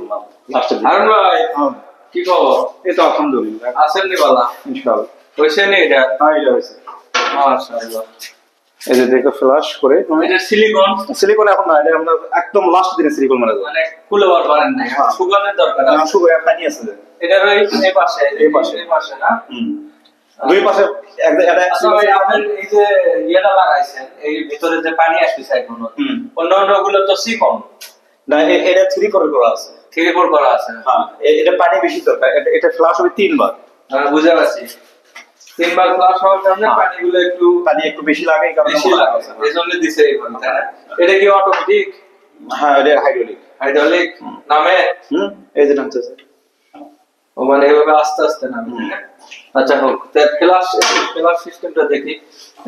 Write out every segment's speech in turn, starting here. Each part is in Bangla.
করলাম লাস্টের দিকে। হারুন ভাই কি খবর? এই তো আলহামদুলিল্লাহ আছেন নি বালা? ইনশাআল্লাহ হইছে নি এটা? হ্যাঁ এটা হয়েছে। মাশাআল্লাহ। এই যে দেখো ফ্লাশ করে এটা সিলিকন সিলিকন এখন না, এটা আমরা একদম লাস্ট দিনে সিলিকন মানে মানে খুলবার পারেন না, সুগানের দরকার না, আছে। সুগার পানি আছে যে এটা এই পাশে এই পাশে না দুই পাশে একটা আচ্ছা ভাই, আপনি এই যে ইয়েটা লাগাইছেন এই ভিতরে যে পানি আসছে এখন অন্য গুলো তো সিকন না, এটা 3/4 করা আছে। 3/4 করা আছে। হ্যাঁ এটা পানি বেশি দরকার, এটা ফ্লাশ হবে 3 বার। আমি বুঝতে পারছি, 3 বার ক্লাস হওয়ার কারণে পানিগুলো পানি একটু বেশি লাগে, এই কারণে বেশি লাগে, এজন্য দিছে এইভাবে, তাই না? এটা কি অটোমেটিক? হ্যাঁ এটা হাইড্রোলিক। হাইড্রোলিক নামে এই যে নামতেছে ও, মানে এভাবে আস্তে আস্তে নামে। আচ্ছা হোক, ফ্লাশ সিস্টেমটা দেখি।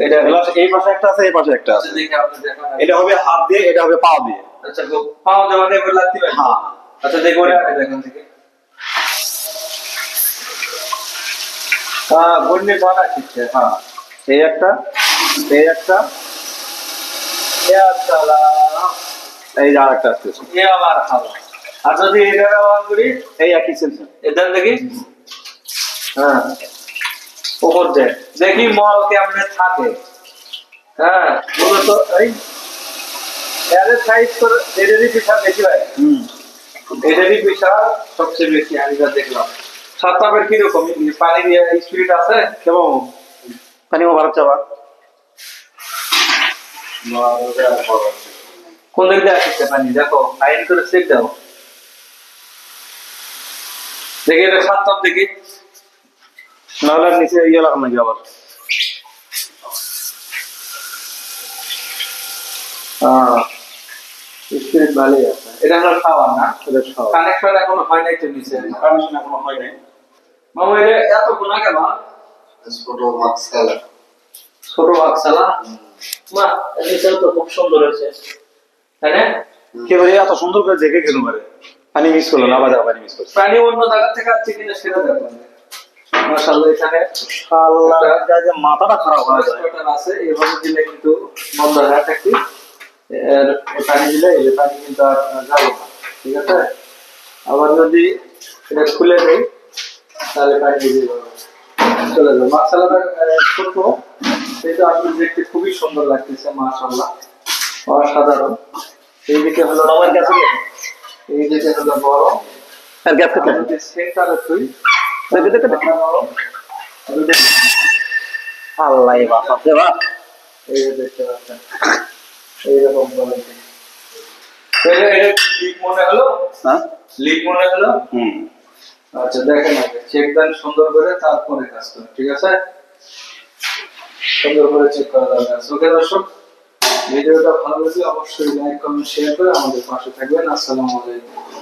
এটা ফ্লাশ এই পাশে একটা আছে, এই পাশে একটা আছে। দেখি আপনি দেখান। এটা হবে হাত দিয়ে, এটা হবে পা দিয়ে। আচ্ছা হোক, পাও দেওয়া নেই বলে লাগতে পারে। হ্যাঁ আচ্ছা দেখো ওটা আগে দেখেন দেখি। বন্যে বানা শিখছে। হ্যাঁ এই একটা, এই একটা, ইয়া সালাম, এই যে আরেকটা আসতেছে, ইয়া মারহাবা। আর যদি এটা ব্যবহার করি, এই একই সেন্সর। এদের দেখি। হ্যাঁ উপর দেখি মল কেমনে থাকে। হ্যাঁ মূলত এই এর সাইজ করে এদেরই পিছা বেশি হয়। এদেরই পিছা সবচেয়ে বেশি আমি যা দেখলাম। সাতটাপের কিরকম পানি দিয়ে স্পিড আছে কেমন পানি ও ভারত যাবা কোন দিক দিয়ে আসছে পানি দেখো, লাইন করে চেক দাও দেখি। এটা সাতটাপ দেখি, নাহলে নিচে ইয়ে লাগানো নাকি আবার। স্পিড ভালোই আছে। এটা হলো খাওয়া না, এটা সব কানেকশন এখনো হয় নাই তো নিচে। কানেকশন এখনো হয় নাই। মামা এটা এত গুণা কেন? ছোট মাছ খেলা ছোট বাক্সালা মা, নিচেও তো খুব সুন্দর হয়েছে, তাই না? কে বলে এত সুন্দর করে দেখে কেন পারে? পানি মিস করলো না, আবার পানি মিস করছে। প্রাণী অন্য জায়গা থেকে আসছে কিনা সেটা দেখলাম। মাশাআল্লাহ, এখানে আল্লাহ যে মাথাটা খারাপ হয়ে যায়। স্কোয়াটার আছে, এভাবে দিলে কিন্তু বন্ধ হয় থাকবে। এর পানি দিলে এই পানি কিন্তু আর যাবে না, ঠিক আছে? আবার যদি এটা খুলে দেই তাহলে পানি দিয়ে দেবো, চলে যাবে। মাশাআল্লাহ ছোট, এটা আসলে দেখতে খুবই সুন্দর লাগতেছে। মাশাআল্লাহ অসাধারণ। এইদিকে হলো আমার কাছে এইদিকে হলো বড়, আর গ্যাস কেটে যদি সেন্টারে তুই দেখে দেখে দেখে আল্লাহ বাপ রে বাপ। এই যে দেখতে পাচ্ছেন এইরকম বলে এটা লিক মনে হলো, হ্যাঁ লিক মনে হলো। আচ্ছা দেখেন আগে চেক দেন সুন্দর করে, তারপরে কাজ করেন, ঠিক আছে? সুন্দর করে চেক করা দরকার। ওকে দর্শক, ভিডিওটা ভালো লাগলে অবশ্যই লাইক কমেন্ট শেয়ার করে আমাদের পাশে থাকবেন। আসসালামু আলাইকুম।